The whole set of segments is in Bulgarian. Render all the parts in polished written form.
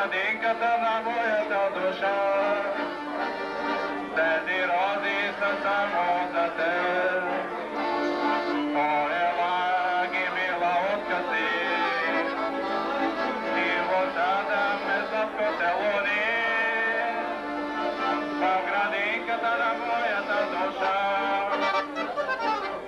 градинката на моята душа. Тези рози са само за теб. Поела ги, мила, откъси. И водата ме сладко целуни. В градинката на моята душа.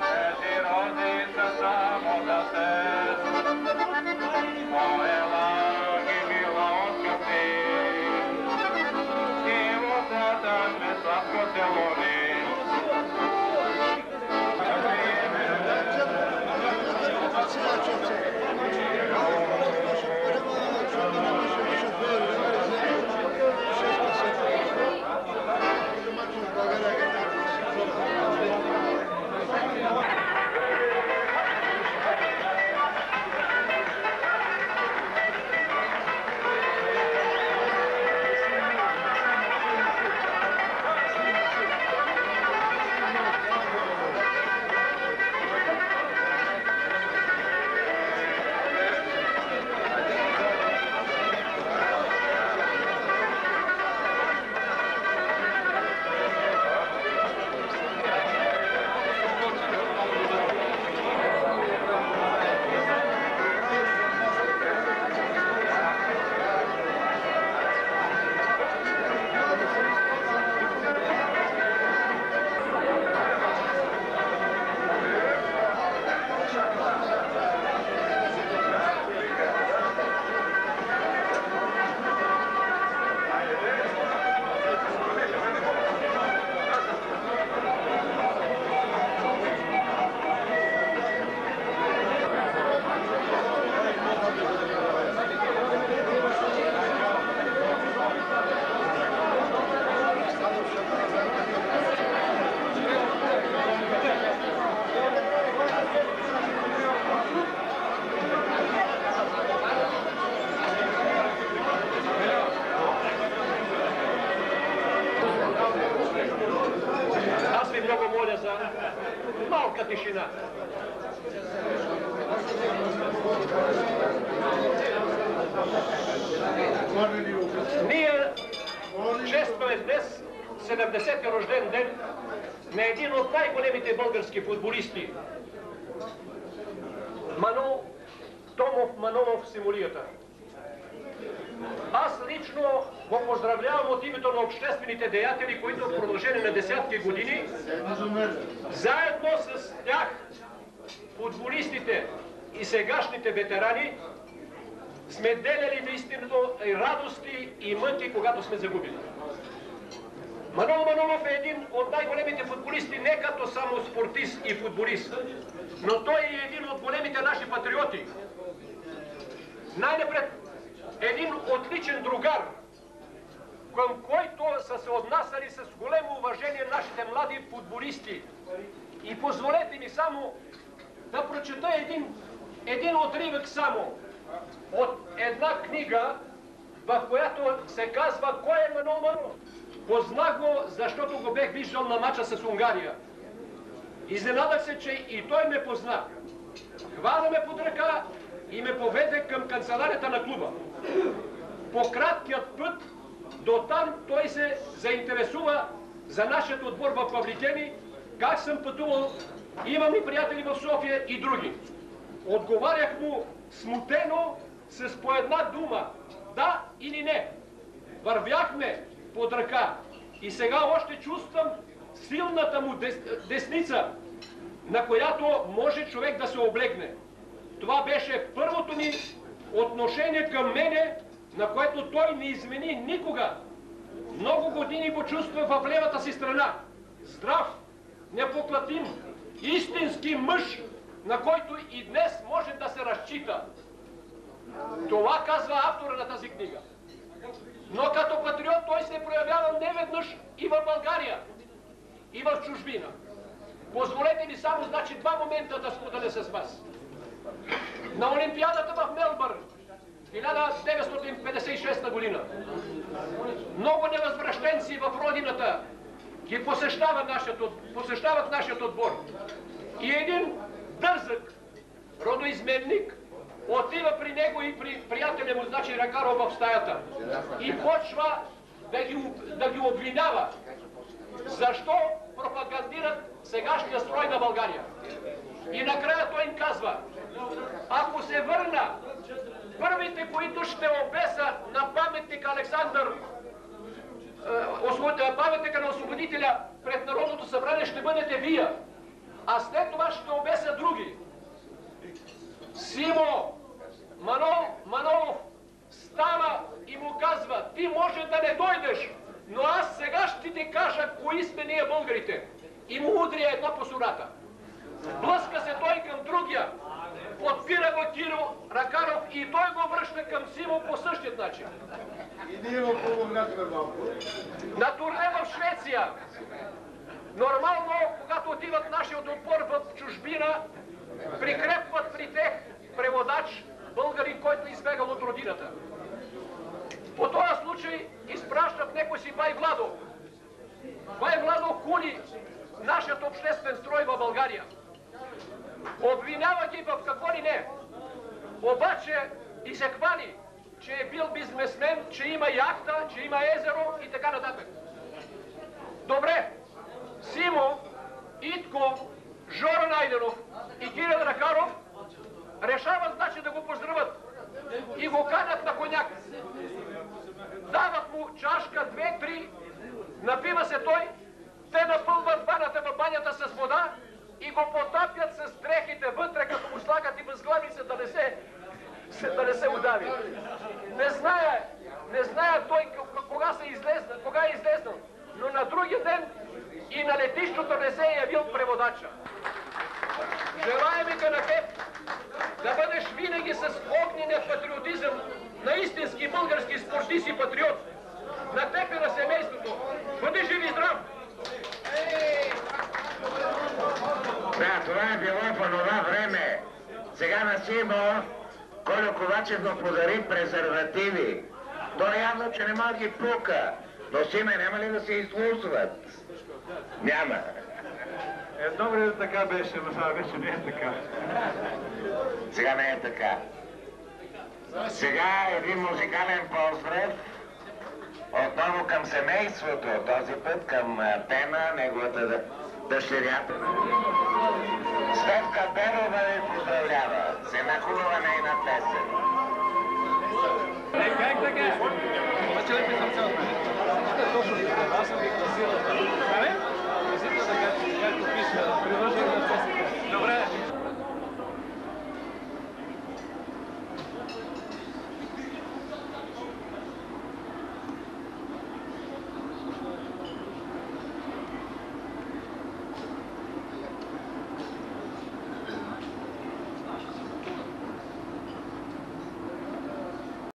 Тези рози са само за теб. Поела ги, мила, откъси. И водата ме сладко целуни. Аз ви много моля за малка тишина. Ние честваме днес 70-ти рожден ден на един от най-големите български футболисти. Томов Манолов Симулията. Аз лично го поздравлявам от името на обществените деятели, които в продължение на десятки години, заедно с тях, футболистите и сегашните ветерани, сме деляли наистина и радости и мъки, когато сме загубили. Манол Манолов е един от най-големите футболисти, не като само спортист и футболист, но той е един от големите наши патриоти. Най-напред един отличен другар, към който са се отнасяли с големо уважение нашите млади футболисти. И позволете ми само да прочета един отривък само от една книга, в която се казва кой е Манол Манолов. Познах го, защото го бех виждал на мача с Унгария. Изненадах се, че и той ме позна. Хвана ме под ръка и ме поведе към канцеларията на клуба. По краткият път до там той се заинтересува за нашият отбор в Павликени, как съм пътувал, имам и приятели в София и други. Отговарях му смутено с по една дума, да или не. Вървяхме под ръка и сега още чувствам силната му десница, на която може човек да се облегне. Това беше първото ми отношение към мене, на което той не измени никога. Много години го чувства в левата си страна. Здрав, непоклатим, истински мъж, на който и днес може да се разчита. Това казва автора на тази книга. Но като патриот той се проявява неведнъж и в България, и в чужбина. Позволете ми само, значи, два момента да споделя с вас. На Олимпиадата в Мелбърн, 1956 година, много невъзвръщенци в родината ги посещават нашият отбор. И един дързък родоизменник отива при него и при приятеля му, значи Ракаров, в стаята и почва да ги обвинява. Защо пропагандират сегашния строй на България? И накрая той им казва: ако се върна, първите, които ще обеса на паметника Александър, паметника на освободителя пред Народното събрание, ще бъдете вие. А след това ще обеса други. Симо Манолов става и му казва: ти може да не дойдеш, но аз сега ще ти кажа кои сме ние българите. И му удря една по сурата. Блъска се той към другия, подпира го Киро Ракаров и той го връща към Симо по същия начин. И ние го помогнахме малко. На турне в Швеция. Нормално, когато отиват нашия отбор в чужбина, прикрепват при тех преводач, българин, който избегал от родината. По този случай изпращат некой си бай Владо. Бай Владо куни нашият обществен строй в България. Обвинява ги в какво ли не. Обаче и се хвали, че е бил бизнесмен, че има яхта, че има езеро и така нататък. Добре, Симо, Итко, Жоро Найденов и Кирил Ракаров решават, значи, да го поздравят и го канят на коняк. Дават му чашка, две-три, напива се той, те напълват ваната в банята с вода и го потапят с дрехите вътре, като му слагат и възглавица да не се удави. Не знае той кога е излезнал, но на другия ден и на летището не се е явил преводача. Желаем и на теб да бъдеш винаги с огнения патриотизъм на истински български спортист и патриот. На теб и на семейството. Бъди жив и здрав! Да, това е било в онова време. Сега на Симо Кольо Ковачев му подари презервативи. Той явно, че не може да ги пука. Но Симе, няма ли да се излузват? Няма. Едно време така беше, но сега вече не е така. Сега не е така. Сега един музикален поздрав отново към семейството, този път към Тена, неговата дъщерята. Стефка Берова ви поздравлява с една хубава нейна песен.